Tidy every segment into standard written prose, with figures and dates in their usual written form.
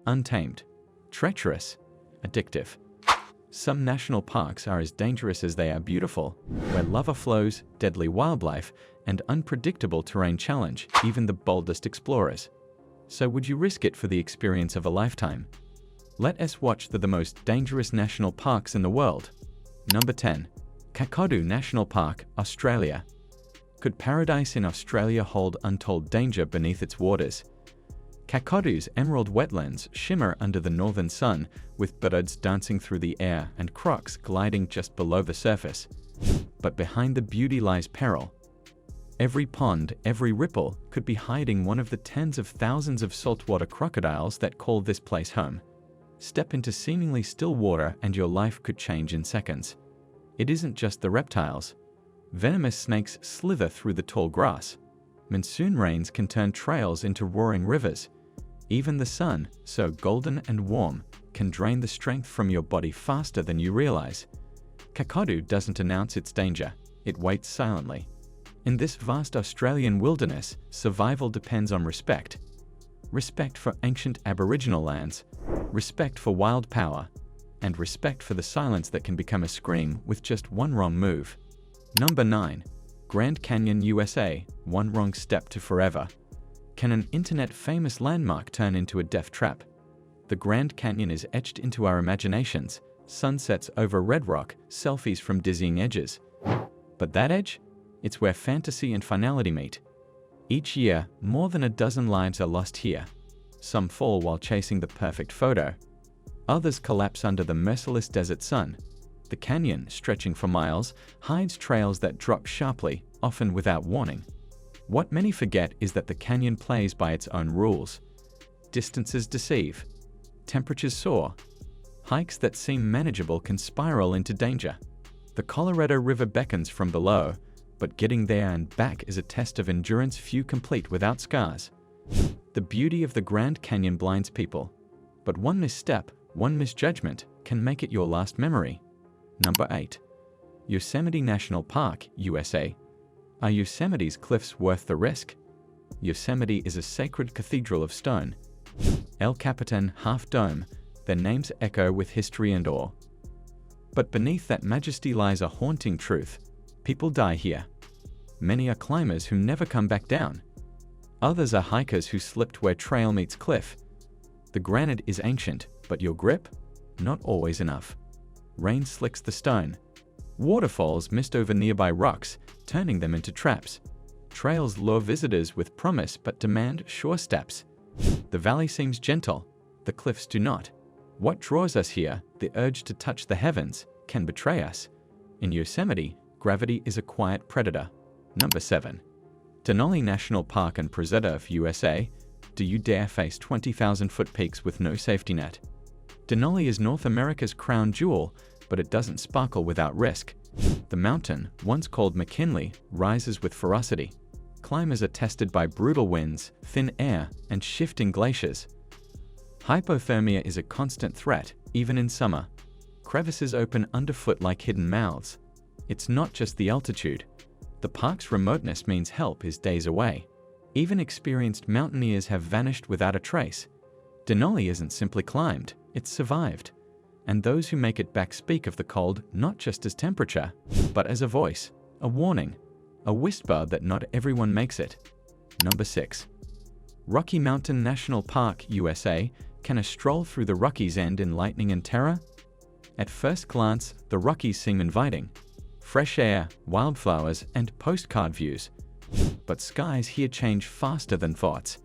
untamed, treacherous, addictive. Some national parks are as dangerous as they are beautiful, where lava flows, deadly wildlife, and unpredictable terrain challenge even the boldest explorers. So would you risk it for the experience of a lifetime? Let us watch the most dangerous national parks in the world. Number 10. Kakadu National Park, Australia. Could paradise in Australia hold untold danger beneath its waters? Kakadu's emerald wetlands shimmer under the northern sun, with birds dancing through the air and crocs gliding just below the surface. But behind the beauty lies peril. Every pond, every ripple could be hiding one of the tens of thousands of saltwater crocodiles that call this place home. Step into seemingly still water and your life could change in seconds. It isn't just the reptiles. Venomous snakes slither through the tall grass. Monsoon rains can turn trails into roaring rivers. Even the sun, so golden and warm, can drain the strength from your body faster than you realize. Kakadu doesn't announce its danger, it waits silently. In this vast Australian wilderness, survival depends on respect. Respect for ancient Aboriginal lands, respect for wild power, and respect for the silence that can become a scream with just one wrong move. Number 9. Grand Canyon, USA, one wrong step to forever. Can an internet-famous landmark turn into a death trap? The Grand Canyon is etched into our imaginations, sunsets over red rock, selfies from dizzying edges. But that edge? It's where fantasy and finality meet. Each year, more than a dozen lives are lost here. Some fall while chasing the perfect photo. Others collapse under the merciless desert sun. The canyon, stretching for miles, hides trails that drop sharply, often without warning. What many forget is that the canyon plays by its own rules. Distances deceive. Temperatures soar. Hikes that seem manageable can spiral into danger. The Colorado River beckons from below, but getting there and back is a test of endurance few complete without scars. The beauty of the Grand Canyon blinds people, but one misstep, one misjudgment, can make it your last memory. Number 8. Yosemite National Park, USA. Are Yosemite's cliffs worth the risk? Yosemite is a sacred cathedral of stone. El Capitan, half dome, their names echo with history and awe. But beneath that majesty lies a haunting truth. People die here. Many are climbers who never come back down. Others are hikers who slipped where trail meets cliff. The granite is ancient, but your grip? Not always enough. Rain slicks the stone. Waterfalls mist over nearby rocks, turning them into traps. Trails lure visitors with promise but demand sure steps. The valley seems gentle, the cliffs do not. What draws us here, the urge to touch the heavens, can betray us. In Yosemite, gravity is a quiet predator. Number 7. Denali National Park and Preserve, USA. Do you dare face 20,000-foot peaks with no safety net? Denali is North America's crown jewel, but it doesn't sparkle without risk. The mountain, once called McKinley, rises with ferocity. Climbers are tested by brutal winds, thin air, and shifting glaciers. Hypothermia is a constant threat, even in summer. Crevices open underfoot like hidden mouths. It's not just the altitude. The park's remoteness means help is days away. Even experienced mountaineers have vanished without a trace. Denali isn't simply climbed, it's survived. And those who make it back speak of the cold not just as temperature, but as a voice, a warning, a whisper that not everyone makes it. Number 6. Rocky Mountain National Park, USA. Can a stroll through the Rockies end in lightning and terror? At first glance, the Rockies seem inviting. Fresh air, wildflowers, and postcard views. But skies here change faster than thoughts.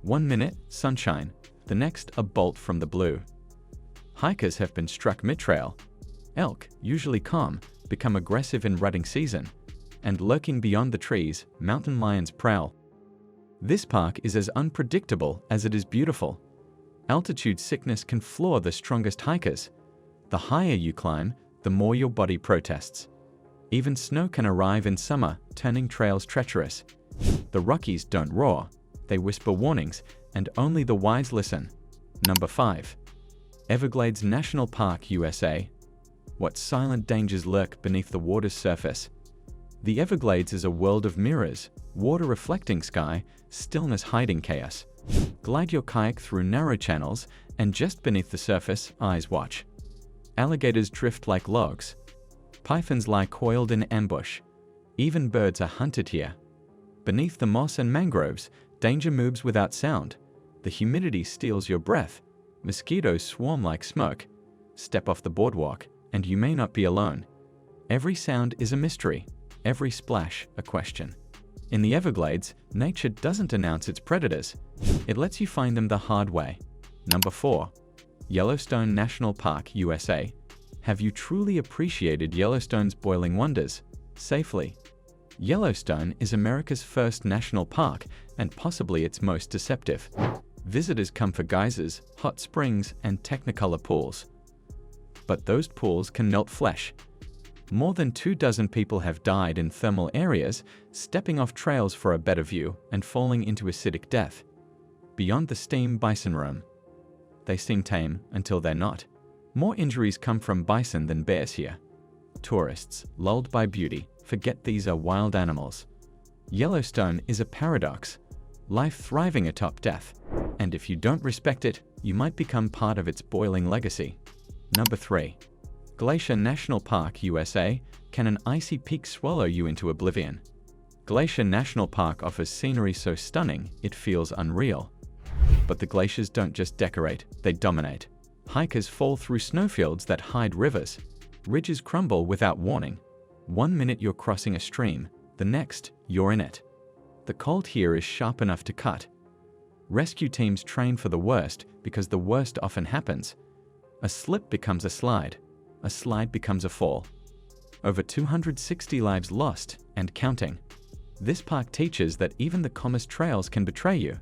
1 minute, sunshine. The next, a bolt from the blue. Hikers have been struck mid-trail. Elk, usually calm, become aggressive in rutting season. And lurking beyond the trees, mountain lions prowl. This park is as unpredictable as it is beautiful. Altitude sickness can floor the strongest hikers. The higher you climb, the more your body protests. Even snow can arrive in summer, turning trails treacherous. The Rockies don't roar. They whisper warnings, and only the wise listen. Number 5. Everglades National Park, USA. What silent dangers lurk beneath the water's surface? The Everglades is a world of mirrors, water reflecting sky, stillness hiding chaos. Glide your kayak through narrow channels, And just beneath the surface, eyes watch. Alligators drift like logs. Pythons lie coiled in ambush. Even birds are hunted here. Beneath the moss and mangroves, danger moves without sound. The humidity steals your breath. Mosquitoes swarm like smoke. Step off the boardwalk, and you may not be alone. Every sound is a mystery. Every splash, a question. In the Everglades, nature doesn't announce its predators. It lets you find them the hard way. Number 4. Yellowstone National Park, USA. Have you truly appreciated Yellowstone's boiling wonders? Safely. Yellowstone is America's first national park and possibly its most deceptive. Visitors come for geysers, hot springs, and technicolor pools. But those pools can melt flesh. More than 24 people have died in thermal areas, stepping off trails for a better view and falling into acidic death. Beyond the steam bison roam. They seem tame until they're not. More injuries come from bison than bears here. Tourists, lulled by beauty, forget these are wild animals. Yellowstone is a paradox. Life thriving atop death. And if you don't respect it, you might become part of its boiling legacy. Number 3. Glacier National Park, USA. Can an icy peak swallow you into oblivion? Glacier National Park offers scenery so stunning, it feels unreal. But the glaciers don't just decorate, they dominate. Hikers fall through snowfields that hide rivers. Ridges crumble without warning. One minute you're crossing a stream, the next, you're in it. The cold here is sharp enough to cut. Rescue teams train for the worst because the worst often happens. A slip becomes a slide becomes a fall. Over 260 lives lost and counting. This park teaches that even the calmest trails can betray you.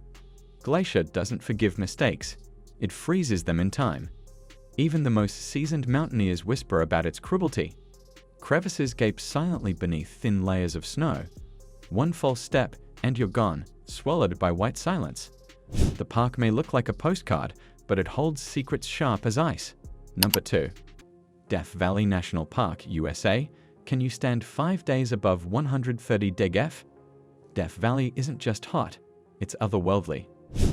Glacier doesn't forgive mistakes. It freezes them in time. Even the most seasoned mountaineers whisper about its cruelty. Crevices gape silently beneath thin layers of snow. One false step, and you're gone, swallowed by white silence. The park may look like a postcard, but it holds secrets sharp as ice. Number 2. Death Valley National Park, USA. Can you stand 5 days above 130 degf? Death Valley isn't just hot, it's otherworldly.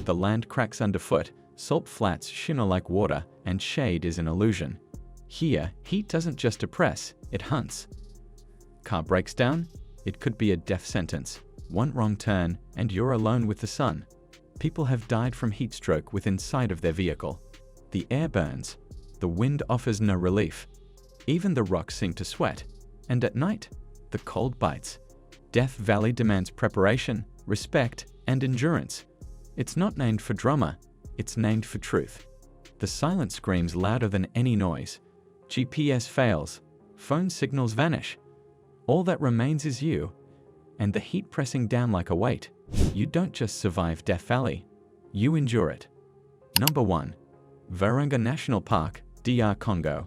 The land cracks underfoot, salt flats shimmer like water, and shade is an illusion. Here, heat doesn't just oppress, it hunts. Car breaks down? It could be a death sentence. One wrong turn, and you're alone with the sun. People have died from heat stroke within sight of their vehicle. The air burns. The wind offers no relief. Even the rocks seem to sweat. And at night, the cold bites. Death Valley demands preparation, respect, and endurance. It's not named for drama, it's named for truth. The silence screams louder than any noise. GPS fails. Phone signals vanish. All that remains is you. And the heat pressing down like a weight. You don't just survive Death Valley. You endure it. Number 1. Virunga National Park, DR Congo.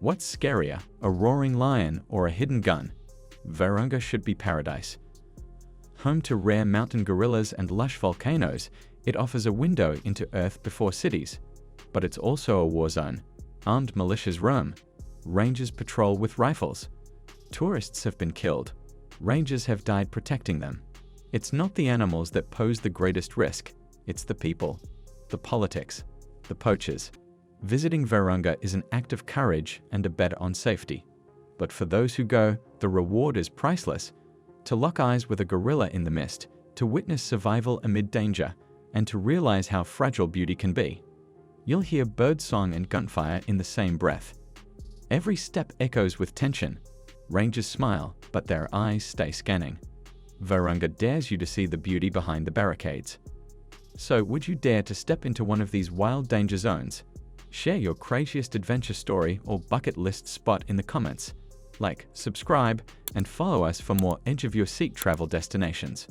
What's scarier, a roaring lion or a hidden gun? Virunga should be paradise. Home to rare mountain gorillas and lush volcanoes, it offers a window into Earth before cities. But it's also a war zone. Armed militias roam. Rangers patrol with rifles. Tourists have been killed. Rangers have died protecting them. It's not the animals that pose the greatest risk. It's the people, the politics, the poachers. Visiting Virunga is an act of courage and a bet on safety. But for those who go, the reward is priceless. To lock eyes with a gorilla in the mist, to witness survival amid danger, and to realize how fragile beauty can be. You'll hear birdsong and gunfire in the same breath. Every step echoes with tension. Rangers smile, but their eyes stay scanning. Virunga dares you to see the beauty behind the barricades. So, would you dare to step into one of these wild danger zones? Share your craziest adventure story or bucket list spot in the comments. Like, subscribe, and follow us for more edge-of-your-seat travel destinations.